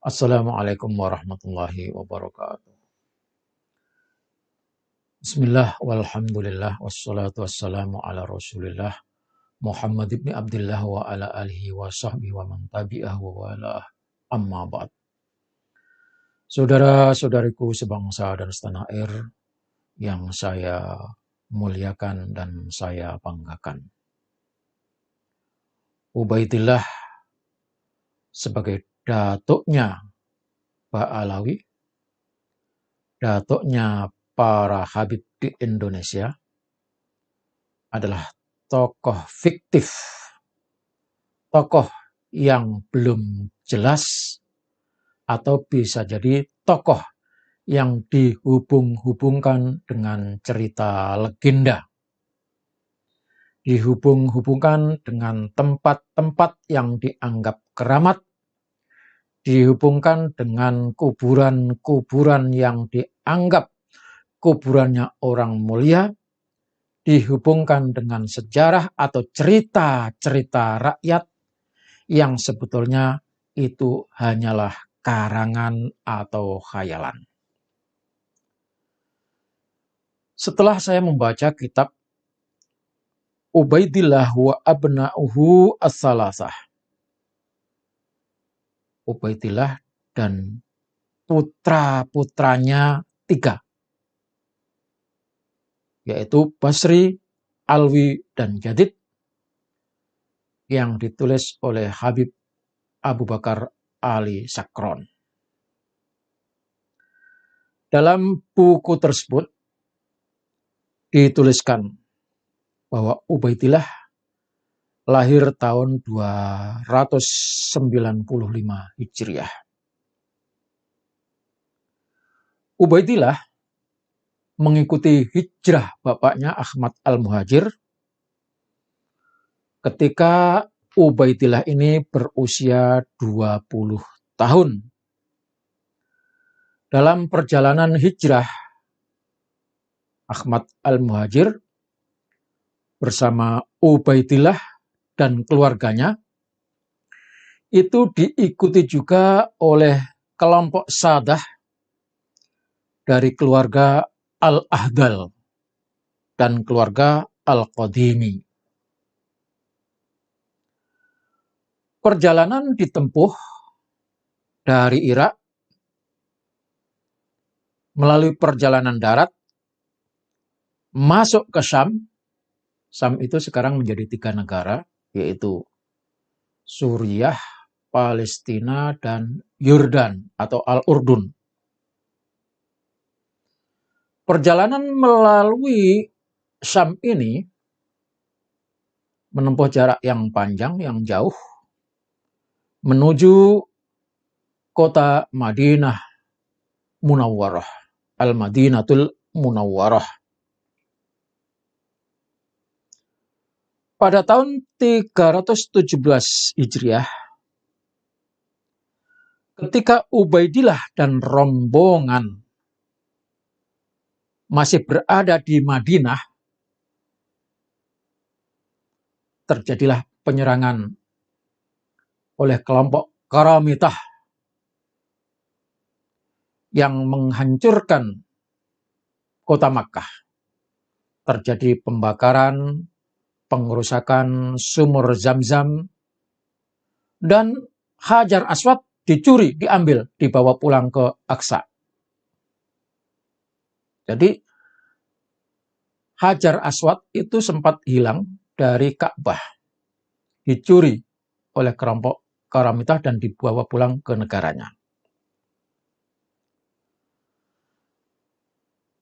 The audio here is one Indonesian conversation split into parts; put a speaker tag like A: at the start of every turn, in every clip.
A: Assalamualaikum warahmatullahi wabarakatuh. Bismillah walhamdulillah wassalatu wassalamu ala rasulillah Muhammad ibn Abdullah wa ala alihi wa sahbihi wa man tabi'ah wa wala amma ba'd. Saudara-saudariku sebangsa dan setanah air yang saya muliakan dan saya banggakan. Ubaidillah sebagai datuknya Pak Alawi, datuknya para habib di Indonesia, adalah tokoh fiktif, tokoh yang belum jelas, atau bisa jadi tokoh yang dihubung-hubungkan dengan cerita legenda, dihubung-hubungkan dengan tempat-tempat yang dianggap keramat, dihubungkan dengan kuburan-kuburan yang dianggap kuburannya orang mulia, dihubungkan dengan sejarah atau cerita-cerita rakyat yang sebetulnya itu hanyalah karangan atau khayalan. Setelah saya membaca kitab Ubaidillah wa abna'uhu as-salasah, Ubaidillah dan putra-putranya 3, yaitu Basri, Alwi, dan Jadid, yang ditulis oleh Habib Abu Bakar Ali Sakron. Dalam buku tersebut dituliskan bahwa Ubaidillah lahir tahun 295 Hijriah. Ubaidillah mengikuti hijrah bapaknya Ahmad Al-Muhajir ketika Ubaidillah ini berusia 20 tahun. Dalam perjalanan hijrah, Ahmad Al-Muhajir bersama Ubaidillah dan keluarganya itu diikuti juga oleh kelompok sadah dari keluarga Al-Ahdal dan keluarga Al-Qadimi. Perjalanan ditempuh dari Irak melalui perjalanan darat masuk ke Syam. Syam itu sekarang menjadi 3 negara, yaitu Suriah, Palestina, dan Yordan atau Al-Urdun. Perjalanan melalui Syam ini menempuh jarak yang panjang, yang jauh, menuju kota Madinah Munawwarah, Al-Madinatul Munawwarah. Pada tahun 317 Hijriah, ketika Ubaidillah dan rombongan masih berada di Madinah, terjadilah penyerangan oleh kelompok Qaramitah yang menghancurkan kota Makkah. Terjadi pembakaran, pengerusakan sumur Zam-Zam, dan Hajar Aswad dicuri, diambil, dibawa pulang ke Aqsa. Jadi Hajar Aswad itu sempat hilang dari Ka'bah, dicuri oleh kelompok Qaramitah dan dibawa pulang ke negaranya.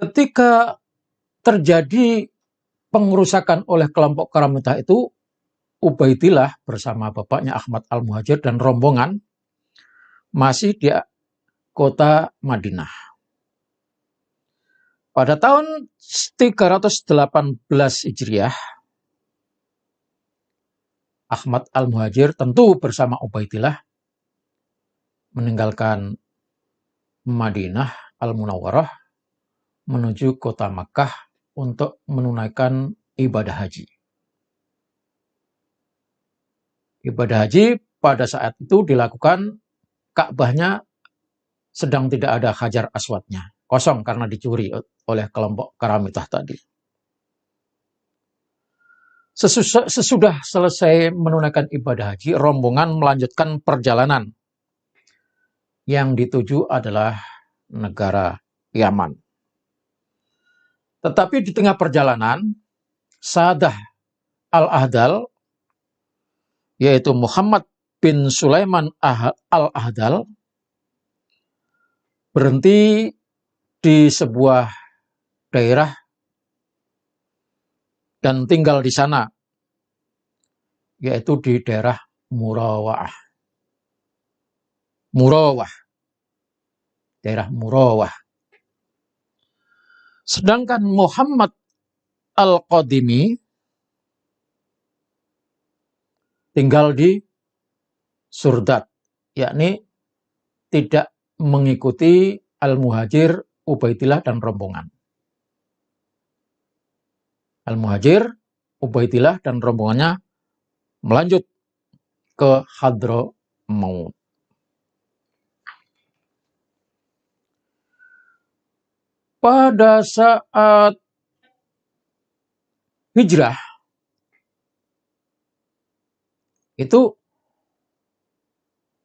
A: Ketika terjadi pengerusakan oleh kelompok Qaramitah itu, Ubaidillah bersama bapaknya Ahmad Al-Muhajir dan rombongan masih di kota Madinah. Pada tahun 318 Hijriah, Ahmad Al-Muhajir tentu bersama Ubaidillah meninggalkan Madinah Al-Munawwarah menuju kota Makkah untuk menunaikan ibadah haji. Ibadah haji pada saat itu dilakukan, Ka'bahnya sedang tidak ada Hajar Aswadnya. Kosong karena dicuri oleh kelompok Karamitah tadi. Sesudah selesai menunaikan ibadah haji, rombongan melanjutkan perjalanan. Yang dituju adalah negara Yaman. Tetapi di tengah perjalanan, Sa'dah Al-Ahdal, yaitu Muhammad bin Sulaiman Al-Ahdal, berhenti di sebuah daerah dan tinggal di sana, yaitu di daerah Murawah. Daerah Murawah. Sedangkan Muhammad Al-Qadimi tinggal di Surdat, yakni tidak mengikuti Al-Muhajir, Ubaidillah, dan rombongan. Al-Muhajir, Ubaidillah, dan rombongannya melanjut ke Hadramaut. Pada saat hijrah, itu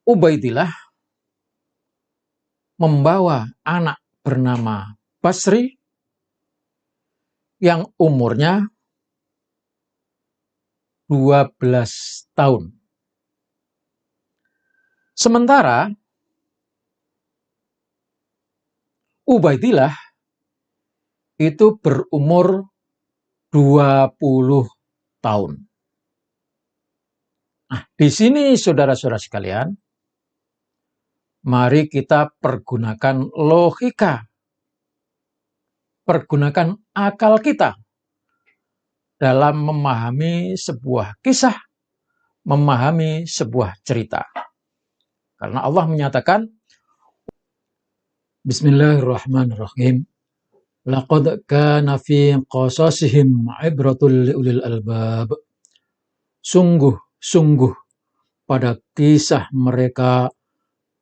A: Ubaidillah membawa anak bernama Basri yang umurnya 12 tahun. Sementara Ubaidillah itu berumur 20 tahun. Nah, di sini saudara-saudara sekalian, mari kita pergunakan logika, pergunakan akal kita dalam memahami sebuah kisah, memahami sebuah cerita. Karena Allah menyatakan, Bismillahirrahmanirrahim, laqad kana fi qasasihim ibratul liulil albab. Sungguh pada kisah mereka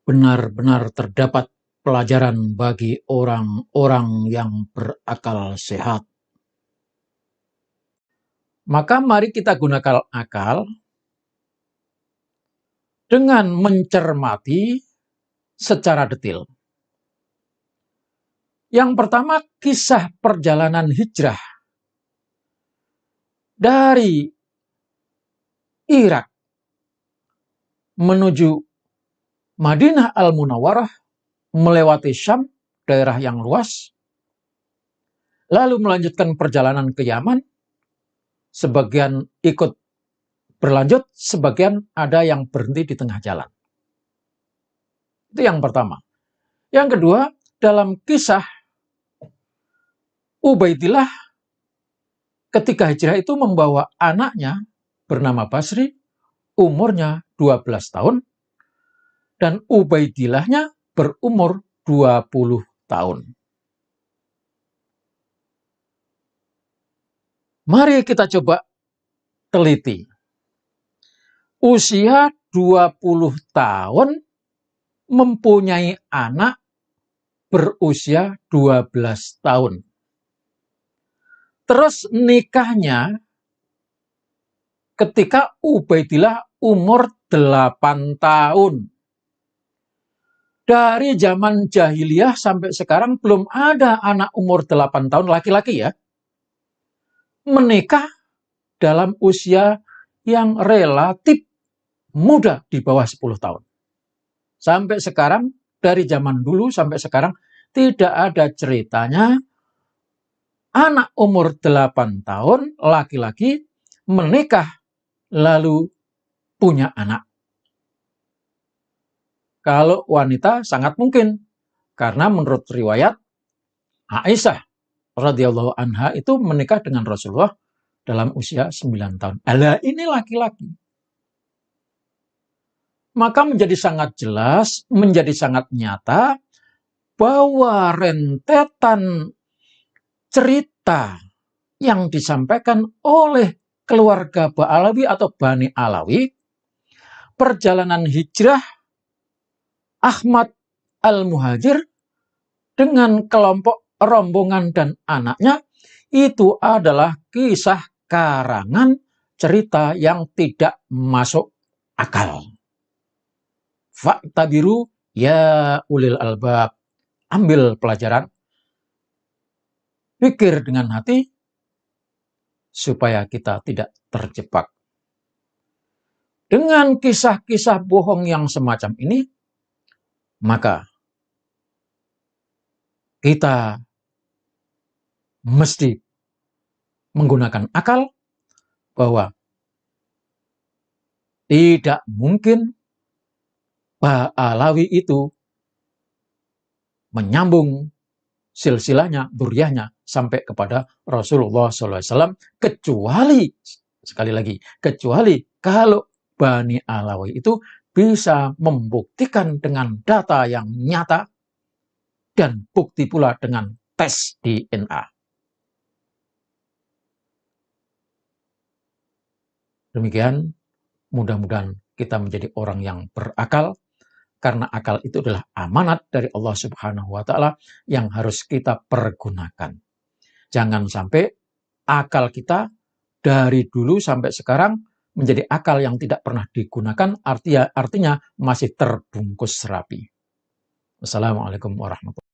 A: benar-benar terdapat pelajaran bagi orang-orang yang berakal sehat. Maka mari kita gunakan akal dengan mencermati secara detail. Yang pertama, kisah perjalanan hijrah dari Irak menuju Madinah Al-Munawwarah, melewati Syam, daerah yang luas, lalu melanjutkan perjalanan ke Yaman. Sebagian ikut berlanjut, sebagian ada yang berhenti di tengah jalan. Itu yang pertama. Yang kedua, dalam kisah Ubaidillah ketika hijrah itu membawa anaknya bernama Basri, umurnya 12 tahun, dan Ubaidillahnya berumur 20 tahun. Mari kita coba teliti. Usia 20 tahun mempunyai anak berusia 12 tahun. Terus nikahnya ketika Ubaidillah umur 8 tahun. Dari zaman jahiliyah sampai sekarang belum ada anak umur 8 tahun laki-laki ya, menikah dalam usia yang relatif muda di bawah 10 tahun. Sampai sekarang, dari zaman dulu sampai sekarang, tidak ada ceritanya anak umur 8 tahun laki-laki menikah lalu punya anak. Kalau wanita sangat mungkin, karena menurut riwayat Aisyah radhiyallahu anha itu menikah dengan Rasulullah dalam usia 9 tahun. Alah, ini laki-laki. Maka menjadi sangat jelas, menjadi sangat nyata bahwa rentetan cerita yang disampaikan oleh keluarga Ba'alawi atau Bani Alawi, perjalanan hijrah Ahmad Al-Muhajir dengan kelompok rombongan dan anaknya itu adalah kisah karangan cerita yang tidak masuk akal. Fa'tabiru ya ulil albab. Ambil pelajaran, pikir dengan hati, supaya kita tidak terjebak. Dengan kisah-kisah bohong yang semacam ini, maka kita mesti menggunakan akal bahwa tidak mungkin Ba'alawi itu menyambung silsilahnya, duriahnya sampai kepada Rasulullah SAW, kecuali, sekali lagi, kecuali kalau Bani Alawi itu bisa membuktikan dengan data yang nyata dan bukti pula dengan tes DNA. Demikian, mudah-mudahan kita menjadi orang yang berakal, karena akal itu adalah amanat dari Allah Subhanahu wa Ta'ala yang harus kita pergunakan. Jangan sampai akal kita dari dulu sampai sekarang menjadi akal yang tidak pernah digunakan, artinya masih terbungkus rapi. Wassalamualaikum warahmatullahi wabarakatuh.